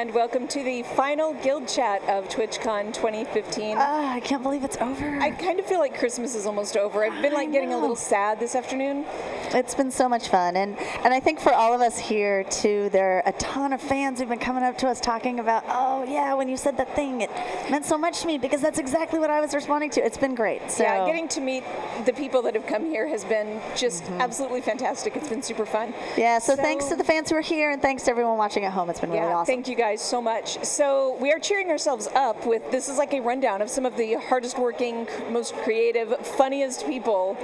and welcome to the final guild chat of TwitchCon 2015. I can't believe it's over. I kind of feel like Christmas is almost over. I've been getting a little sad this afternoon. It's been so much fun, and I think for all of us here too, there are a ton of fans who've been coming up to us talking about, oh yeah, when you said that thing, it meant so much to me because that's exactly what I was responding to. It's been great. So. Yeah, getting to meet the people that have come here has been just absolutely fantastic. It's been super fun. Yeah, so thanks to the fans who are here, and thanks to everyone watching at home. It's been really awesome. Thank you guys so much. So we are cheering ourselves up with, this is like a rundown of some of the hardest working, most creative, funniest people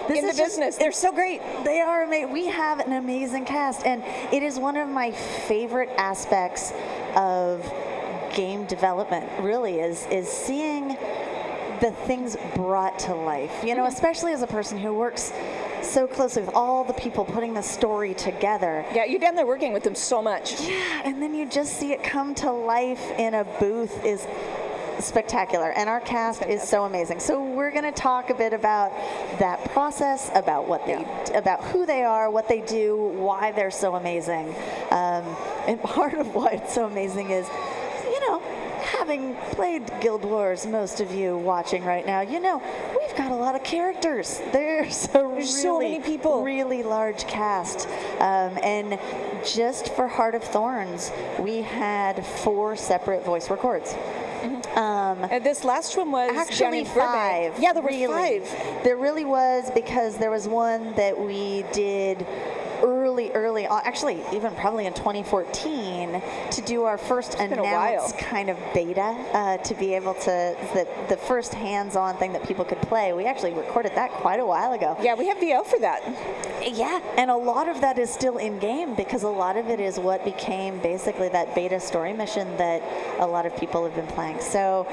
in the business. They're so great. They are amazing. We have an amazing cast, and it is one of my favorite aspects of game development, really, is seeing the things brought to life. You know, especially as a person who works so closely with all the people putting the story together. Yeah, you're down there working with them so much. Yeah, and then you just see it come to life in a booth is spectacular, and our cast is so amazing. So we're going to talk a bit about that process, about what they, about who they are, what they do, why they're so amazing. And part of why it's so amazing is, you know, having played Guild Wars, most of you watching right now, you know, we've got a lot of characters. There's so many people. Really large cast. And just for Heart of Thorns, we had 4 separate voice records. And this last one was actually 5. Yeah, there were 5. There really was, because there was one that we did early on, actually even probably in 2014, to do our first announced kind of beta, to be able to, the first hands-on thing that people could play. We actually recorded that quite a while ago. Yeah, we have VO for that. Yeah, and a lot of that is still in game, because a lot of it is what became basically that beta story mission that a lot of people have been playing. So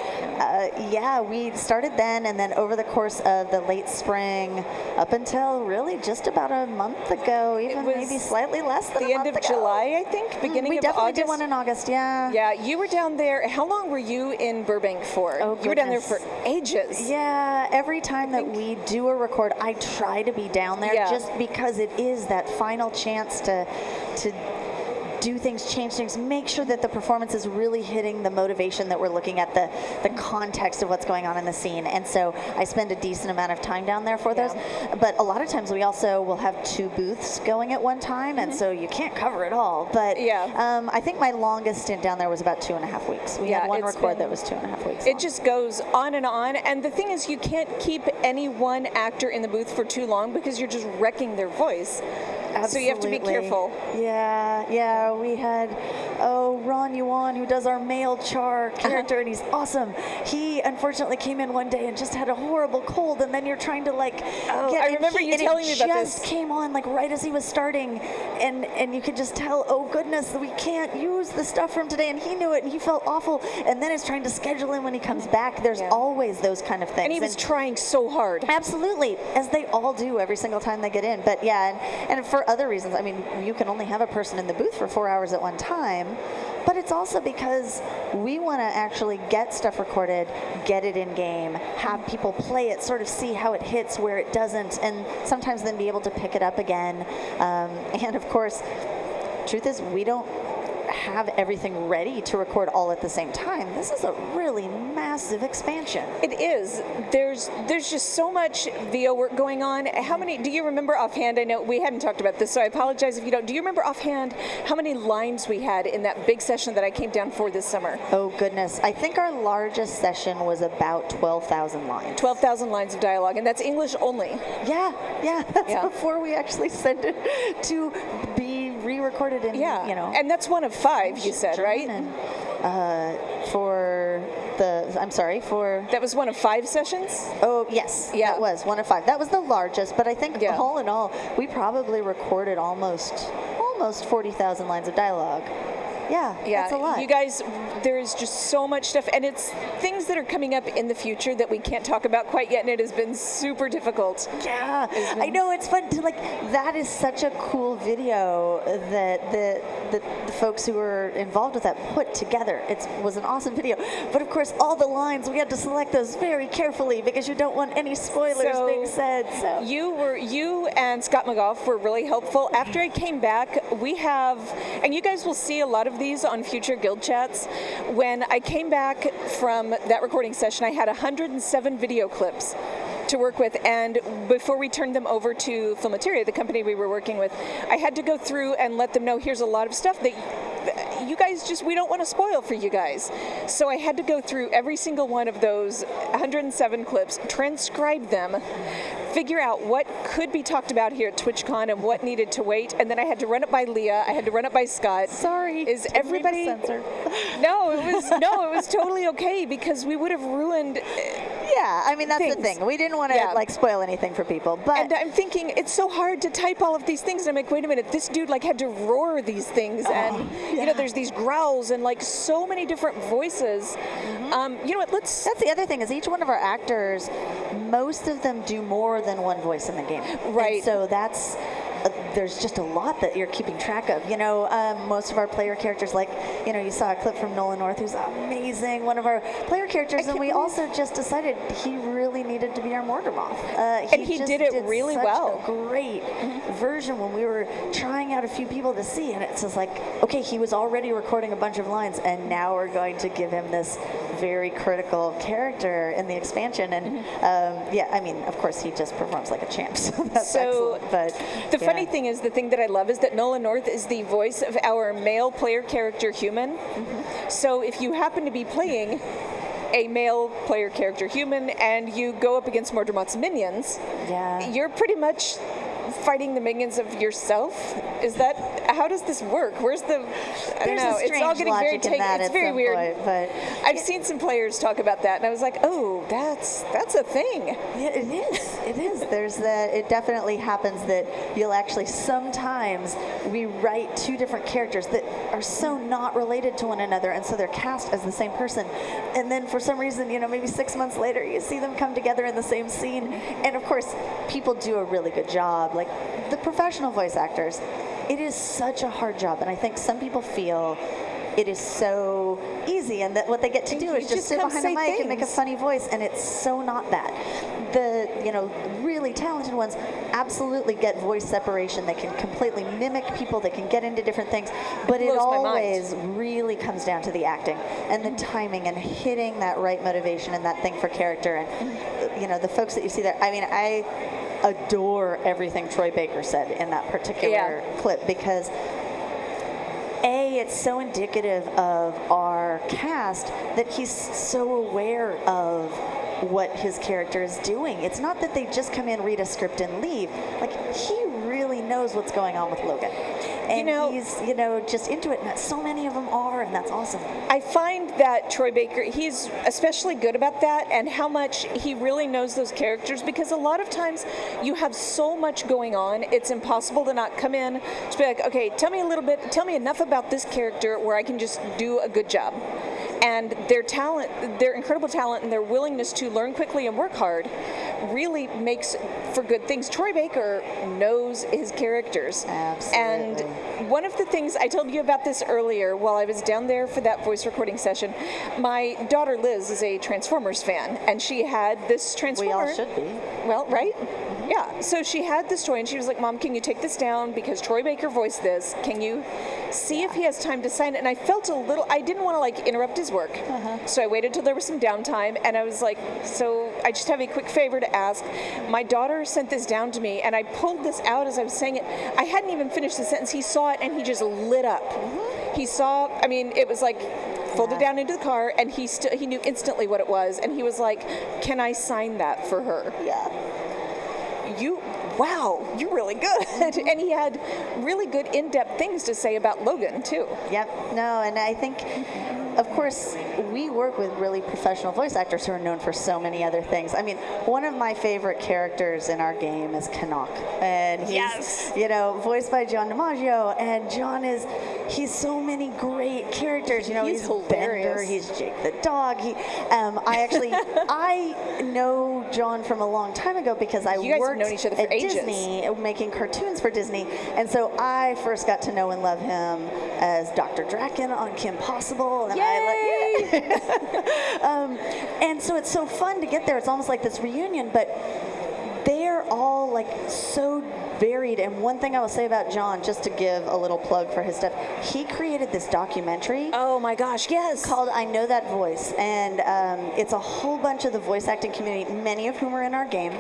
yeah, we started then, and then over the course of the late spring up until really just about a month ago, even maybe slightly less than the end of July, I think, beginning of August. We definitely did one in August, yeah. Yeah, you were down there. How long were you in Burbank for? Oh, you were down there for ages. Yeah, every time that we do a record, I try to be down there just because it is that final chance to do things, change things, make sure that the performance is really hitting the motivation that we're looking at, the context of what's going on in the scene. And so I spend a decent amount of time down there for those. But a lot of times we also will have 2 booths going at one time, and so you can't cover it all. But I think my longest stint down there was about 2.5 weeks. We had one record that was 2.5 weeks long. It just goes on, and the thing is, you can't keep any one actor in the booth for too long because you're just wrecking their voice. Absolutely. So you have to be careful. Yeah, we had, Ron Yuan, who does our male Char character, and he's awesome. He unfortunately came in one day and just had a horrible cold, and then you're trying to get I remember you telling me about this. It just came on right as he was starting, and you could just tell, oh goodness, we can't use the stuff from today, and he knew it, and he felt awful, and then it's trying to schedule him when he comes back. There's always those kind of things. And he was trying so hard. Absolutely, as they all do every single time they get in. But yeah, and for other reasons, I mean, you can only have a person in the booth for 4 hours at one time, but it's also because we want to actually get stuff recorded, get it in game, have people play it, sort of see how it hits, where it doesn't, and sometimes then be able to pick it up again. And of course, truth is, we don't have everything ready to record all at the same time. This is a really massive expansion. It is. There's just so much VO work going on. How many, do you remember offhand? I know we hadn't talked about this, so I apologize if you don't. Do you remember offhand how many lines we had in that big session that I came down for this summer? Oh goodness. I think our largest session was about 12,000 lines. 12,000 lines of dialogue, and that's English only. Yeah, that's before we actually send it to be re-recorded in, you know. And that's one of 5, you said, right? And, That was one of 5 sessions? Oh, yes. Yeah. That was one of 5. That was the largest, but I think all in all, we probably recorded almost 40,000 lines of dialogue. Yeah, that's a lot. You guys, there is just so much stuff, and it's things that are coming up in the future that we can't talk about quite yet, and it has been super difficult. Yeah, I know, it's fun to that is such a cool video that the folks who were involved with that put together. It was an awesome video, but of course all the lines, we had to select those very carefully because you don't want any spoilers being said. So you and Scott McGough were really helpful. After I came back, we have, and you guys will see a lot of these on future guild chats. When I came back from that recording session, I had 107 video clips to work with, and before we turned them over to Filmateria, the company we were working with, I had to go through and let them know, here's a lot of stuff that you guys we don't want to spoil for you guys. So I had to go through every single one of those 107 clips, transcribe them, figure out what could be talked about here at TwitchCon and what needed to wait, and then I had to run it by Leah, I had to run it by Scott. Sorry. Is everybody... No, it was totally okay, because we would have ruined... Yeah, I mean, that's the thing. We didn't want to like spoil anything for people, but... And I'm thinking, it's so hard to type all of these things, and I'm like, wait a minute, this dude like had to roar these things, and you know, there's these growls and like so many different voices. You know what, that's the other thing, is each one of our actors, most of them do more than one voice in the game. Right. And so that's... there's just a lot that you're keeping track of. You know, most of our player characters, like, you know, you saw a clip from Nolan North, who's amazing, one of our player characters, and we also just decided he really needed to be our Mortimer. And he did it really well. A great version when we were trying out a few people to see, and it's just like, okay, he was already recording a bunch of lines, and now we're going to give him this very critical character in the expansion. And yeah, I mean, of course, he just performs like a champ, so that's excellent. But the funny thing is, the thing that I love is that Nolan North is the voice of our male player character human. So if you happen to be playing a male player character human and you go up against Mordremott's minions, you're pretty much fighting the minions of yourself. Is that, how does this work? Where's the, I don't know, it's all getting very it's very weird. Point, but I've seen some players talk about that, and I was like, oh, that's a thing. Yeah, it is. There's that, it definitely happens that you'll actually, sometimes we write two different characters that are so not related to one another, and so they're cast as the same person, and then for some reason, you know, maybe 6 months later, you see them come together in the same scene, and of course, people do a really good job. Like the professional voice actors, it is such a hard job, and I think some people feel it is so easy, and that what they get to do is just sit behind a mic and make a funny voice, and it's so not that. The, you know, really talented ones absolutely get voice separation. They can completely mimic people. They can get into different things, but it always really comes down to the acting and the timing and hitting that right motivation and that thing for character. And you know, the folks that you see there, I mean, I adore everything Troy Baker said in that particular clip, because it's so indicative of our cast that he's so aware of what his character is doing. It's not that they just come in, read a script, and leave. Like, he really knows what's going on with Logan. And he's, you know, just into it, and so many of them are, and that's awesome. I find that Troy Baker, he's especially good about that, and how much he really knows those characters, because a lot of times you have so much going on, it's impossible to not come in, just be like, okay, tell me enough about this character where I can just do a good job. And their talent, their incredible talent, and their willingness to learn quickly and work hard really makes for good things. Troy Baker knows his characters. Absolutely. And one of the things, I told you about this earlier while I was down there for that voice recording session, my daughter Liz is a Transformers fan, and she had this Transformer. We all should be. Well, right? Yeah, so she had this toy, and she was like, Mom, can you take this down, because Troy Baker voiced this. Can you see if he has time to sign it? And I felt a little, I didn't want to like interrupt his work. So I waited till there was some downtime, and I was like, so I just have a quick favor to ask. My daughter sent this down to me, and I pulled this out as I was saying it. I hadn't even finished the sentence. He saw it, and he just lit up. He saw, I mean, it was like folded down into the car, and he knew instantly what it was, and he was like, can I sign that for her? Wow, you're really good. And he had really good in-depth things to say about Logan, too. Yep. No, and I think, of course, we work with really professional voice actors who are known for so many other things. I mean, one of my favorite characters in our game is Canuck. And he's, you know, voiced by John DiMaggio. And John he's so many great characters. You know, he's hilarious. Bender, he's Jake the dog. I know John from a long time ago because I worked known each other for at ages. Disney, making cartoons for Disney, and so I first got to know and love him as Dr. Draken on Kim Possible, and and so it's so fun to get there. It's almost like this reunion, but they're all like so varied. And one thing I will say about John, just to give a little plug for his stuff, he created this documentary. Oh my gosh, yes. Called I Know That Voice. And it's a whole bunch of the voice acting community, many of whom are in our game.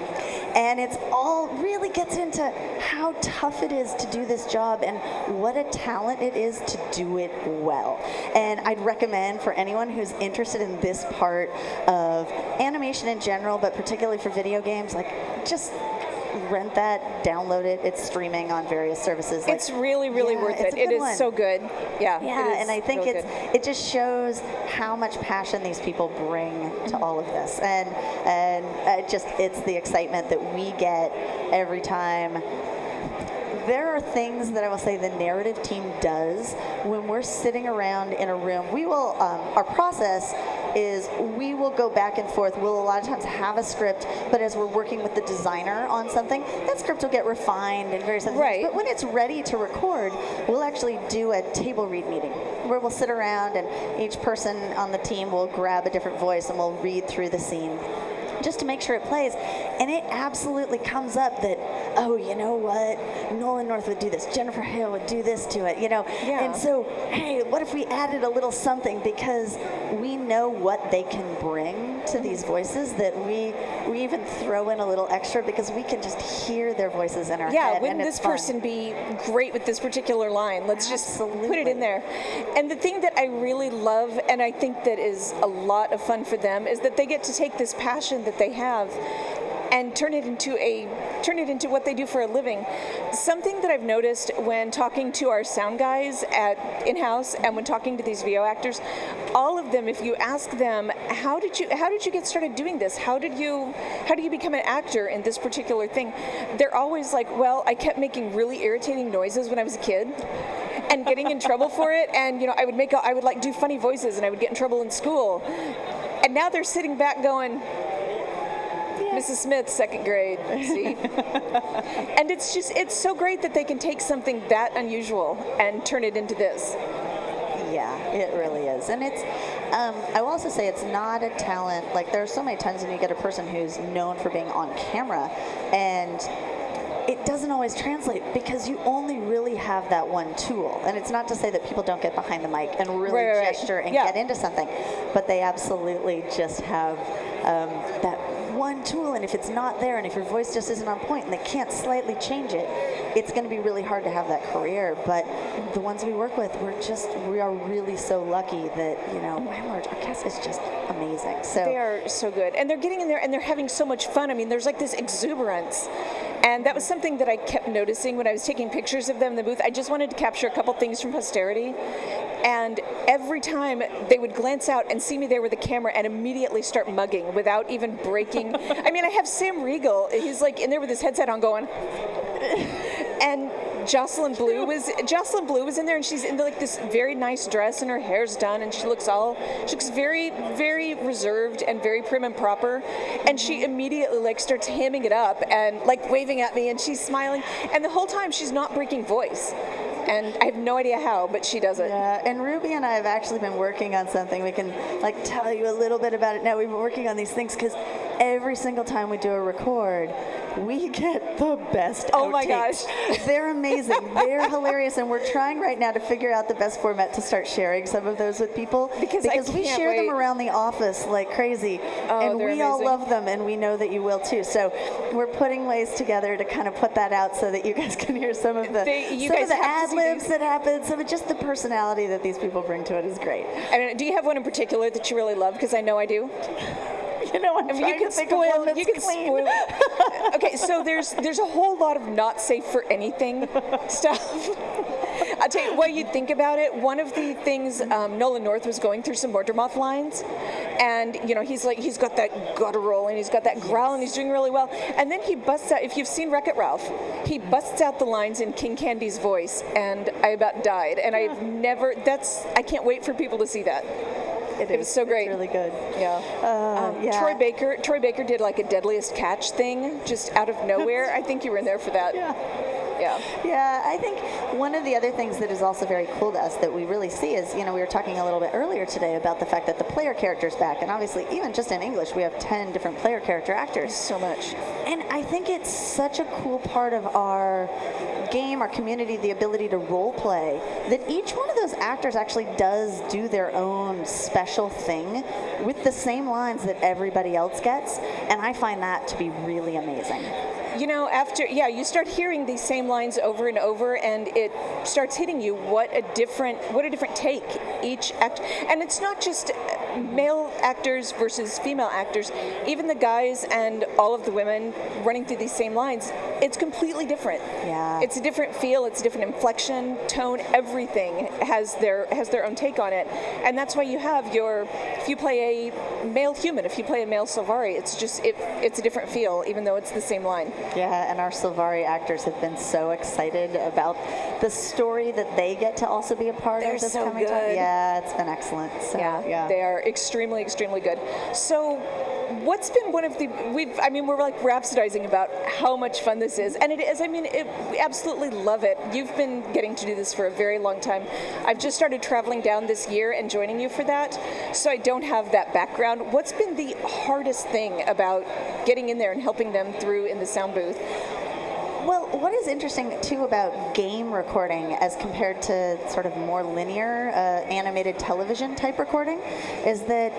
And it's all really gets into how tough it is to do this job and what a talent it is to do it well. And I'd recommend for anyone who's interested in this part of animation in general, but particularly for video games, like just rent that, download it. It's streaming on various services. It's really worth it. It is so good. Yeah. And I think it just shows how much passion these people bring to all of this, and it's the excitement that we get every time. There are things that I will say the narrative team does when we're sitting around in a room. We will, our process is we will go back and forth. We'll a lot of times have a script, but as we're working with the designer on something, that script will get refined and various other things. But when it's ready to record, we'll actually do a table read meeting where we'll sit around and each person on the team will grab a different voice and we'll read through the scene just to make sure it plays. And it absolutely comes up that, oh, you know what? Nolan North would do this. Jennifer Hale would do this to it, you know? Yeah. And so, hey, what if we added a little something, because we know what they can bring to these voices, that we even throw in a little extra because we can just hear their voices in our head. Yeah, wouldn't this person be great with this particular line? Let's just put it in there. And the thing that I really love, and I think that is a lot of fun for them, is that they get to take this passion that they have and turn it into what they do for a living. Something that I've noticed when talking to our sound guys at in-house and when talking to these VO actors, all of them, if you ask them, how did you get started doing this? How do you become an actor in this particular thing? They're always like, well, I kept making really irritating noises when I was a kid and getting in trouble for it, and I would like do funny voices and I would get in trouble in school. And now they're sitting back going, Mrs. Smith, second grade, see? And it's so great that they can take something that unusual and turn it into this. Yeah, it really is. And it's, I will also say it's not a talent, like there are so many times when you get a person who's known for being on camera and it doesn't always translate because you only really have that one tool. And it's not to say that people don't get behind the mic and really gesture and get into something, but they absolutely just have that one tool, and if it's not there and if your voice just isn't on point and they can't slightly change it, it's going to be really hard to have that career. But the ones we work with, we are really so lucky that, by and large, our cast is just amazing. So they are so good, and they're getting in there and they're having so much fun. I mean, there's like this exuberance. And that was something that I kept noticing when I was taking pictures of them in the booth. I just wanted to capture a couple things from posterity. And every time they would glance out and see me there with the camera and immediately start mugging without even breaking. I mean, I have Sam Riegel. He's like in there with his headset on going. And Jocelyn Blue was in there, and she's in like this very nice dress and her hair's done and she looks very, very reserved and very prim and proper, and she immediately like starts hamming it up and like waving at me and she's smiling, and the whole time she's not breaking voice. And I have no idea how, but she does it. Yeah, and Ruby and I have actually been working on something. We can like tell you a little bit about it now. We've been working on these things because every single time we do a record, we get the best outtakes. Oh my gosh. They're amazing. They're hilarious. And we're trying right now to figure out the best format to start sharing some of those with people. Because we share them around the office like crazy. And we amazing. all love them, and we know that you will too. So we're putting ways together to kind of put that out so that you guys can hear some of the ad-libs that happen. Some of just the personality that these people bring to it is great. And do you have one in particular that you really love? Because I know I do. I'm trying to think of one that's clean. Okay, so there's a whole lot of not safe for anything stuff. I'll tell you, while you think about it, one of the things, Nolan North was going through some Mortarmoth lines, and he's got that guttural and he's got that growl and he's doing really well. And then he busts out, if you've seen Wreck-It Ralph, he busts out the lines in King Candy's voice, and I about died. And I can't wait for people to see that. It was so great. It's really good. Yeah. Troy Baker did like a Deadliest Catch thing just out of nowhere. I think you were in there for that. Yeah. Yeah, I think one of the other things that is also very cool to us that we really see is, we were talking a little bit earlier today about the fact that the player character's back, and obviously even just in English we have 10 different player character actors. So much. And I think it's such a cool part of our game, our community, the ability to role play, that each one of those actors actually does do their own special thing with the same lines that everybody else gets, and I find that to be really amazing. After you start hearing these same lines over and over, and it starts hitting you what a different take each act. And it's not just male actors versus female actors. Even the guys and all of the women running through these same lines, it's completely different. Yeah. It's a different feel. It's a different inflection, tone. Everything has their own take on it, and that's why you have if you play a male human, if you play a male Sylvari, it's a different feel, even though it's the same line. Yeah, and our Sylvari actors have been so excited about the story that they get to also be a part of this coming time. Yeah, it's been excellent. So, yeah, they are extremely, extremely good. So, what's been one of the we're like rhapsodizing about how much fun this is, and it is. We absolutely love it. You've been getting to do this for a very long time. I've just started traveling down this year and joining you for that, so I don't have that background. What's been the hardest thing about getting in there and helping them through in the sound booth? Well, what is interesting, too, about game recording as compared to sort of more linear animated television type recording is that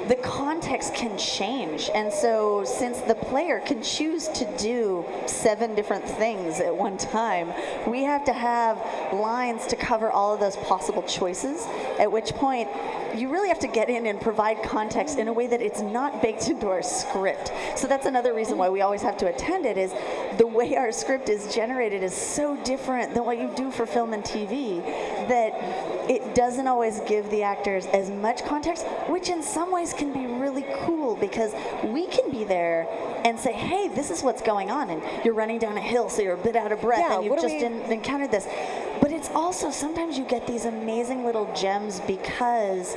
the context can change. And so since the player can choose to do 7 different things at one time, we have to have lines to cover all of those possible choices, at which point you really have to get in and provide context in a way that it's not baked into our script. So that's another reason why we always have to attend it, is the way our script is generated is so different than what you do for film and TV that it doesn't always give the actors as much context, which in some ways can be really cool because we can be there and say, hey, this is what's going on, and you're running down a hill so you're a bit out of breath and you've just encountered this. But it's also sometimes you get these amazing little gems because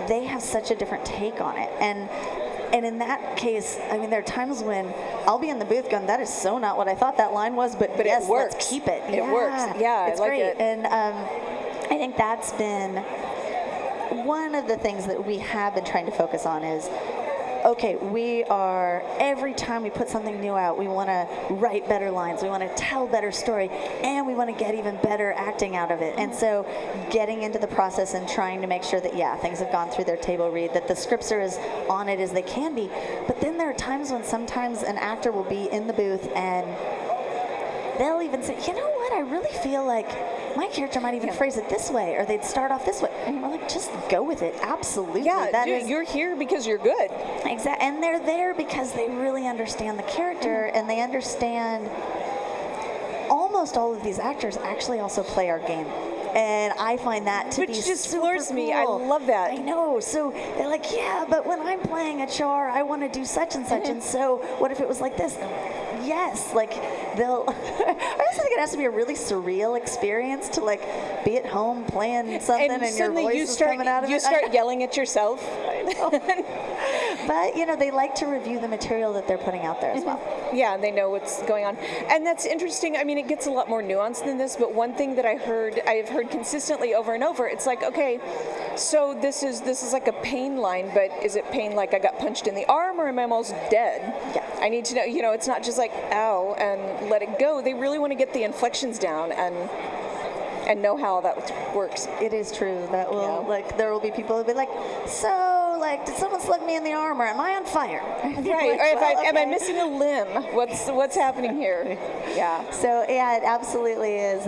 they have such a different take on it. And in that case, there are times when I'll be in the booth going, that is so not what I thought that line was, but yes, it works. Let's keep it. It works. Yeah, it's I like great. it. And I think that's been one of the things that we have been trying to focus on is, okay, every time we put something new out, we want to write better lines, we want to tell better story, and we want to get even better acting out of it. And so getting into the process and trying to make sure that, things have gone through their table read, that the scripts are as on it as they can be. But then there are times when sometimes an actor will be in the booth and they'll even say, you know what, I really feel like my character might even phrase it this way, or they'd start off this way. And we're like, just go with it. Absolutely. Yeah, you're here because you're good. Exactly. And they're there because they really understand the character, and they understand almost all of these actors actually also play our game. And I find that to be Which just super floors me. I cool. love that. I know. So they're like, yeah, but when I'm playing a char, I want to do such and such. And so what if it was like this? Yes, like they'll. I also think it has to be a really surreal experience to like be at home playing something and your voice is coming out of it. You start yelling at yourself. But they like to review the material that they're putting out there as well. Yeah, they know what's going on, and that's interesting. It gets a lot more nuanced than this. But one thing that I've heard consistently over and over, it's like, okay, so this is like a pain line, but is it pain like I got punched in the arm, or am I almost dead? Yeah. I need to know. It's not just like ow and let it go. They really want to get the inflections down and know how that works. It is true. That will there will be people who'll be like, so did someone slug me in the arm, or am I on fire? Right. Or am I missing a limb? What's happening here? Yeah. So it absolutely is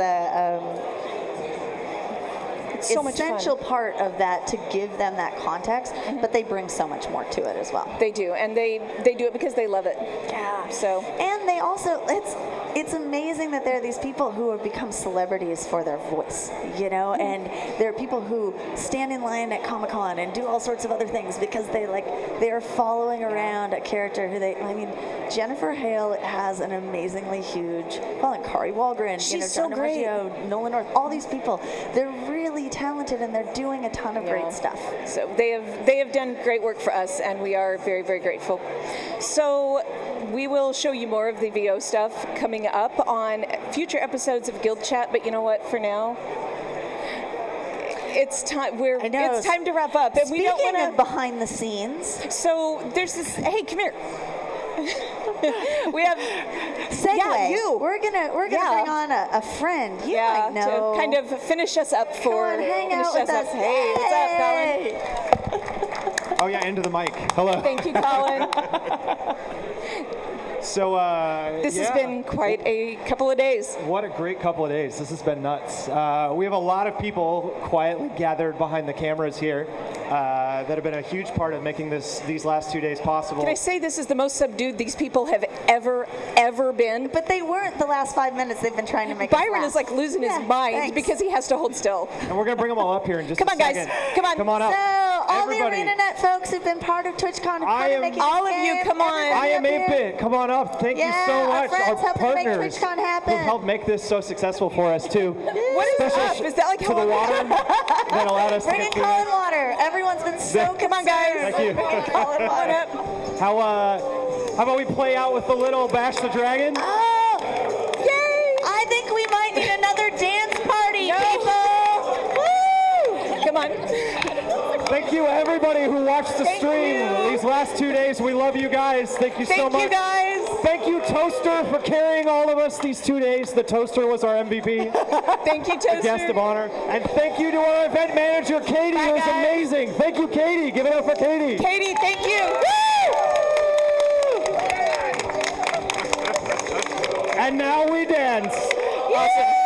so essential part of that to give them that context, but they bring so much more to it as well. They do, and they do it because they love it. Yeah. So. And they also, it's amazing that there are these people who have become celebrities for their voice, and there are people who stand in line at Comic-Con and do all sorts of other things because they're following around a character who Jennifer Hale has an amazingly huge, Kari Walgren, She's so great. Nolan North, all these people, they're really talented and they're doing a ton of great stuff. So they have done great work for us, and we are very, very grateful. So we will show you more of the VO stuff coming up on future episodes of Guild Chat, but you know what, for now, it's time. It's time to wrap up. And Speaking we don't want of behind the scenes, so there's this. Hey, come here. We have segue. Yeah, you. We're gonna bring on a friend. You might know. to kind of finish us up for. Come on, hang out with us. Hey, what's up, Colin? Oh yeah, into the mic. Hello. Thank you, Colin. So this has been quite a couple of days. What a great couple of days. This has been nuts. We have a lot of people quietly gathered behind the cameras here that have been a huge part of making these last 2 days possible. Can I say this is the most subdued these people have ever been? But they weren't the last 5 minutes they've been trying to make Byron us is like losing his mind because he has to hold still. And we're going to bring them all up here in just Come a on, second. guys. Come on. Come on up. So, all Everybody. the ArenaNet folks who've been part of TwitchCon, all of you, come on. I am 8-Bit. Come on up. Thank you so much. Our friends helping to make partners TwitchCon happen. who helped make this so successful for us too. What is up? Is that like to the water that allowed us Bring to in get through Colin that. Water. Everyone's been so Come on, guys. Thank you. Colin, on up. How about we play out with the little Bash the Dragon? Oh, Yay! I think we might need another dance party, people. Woo! Come on. Thank you, everybody who watched the stream these last 2 days. We love you guys. Thank you so much. Thank you, guys. Thank you, Toaster, for carrying all of us these 2 days. The Toaster was our MVP. Thank you, Toaster. The guest of honor. And thank you to our event manager, Katie. Bye, it was guys. amazing. Thank you, Katie. Give it up for Katie. Katie, thank you. And now we dance. Awesome.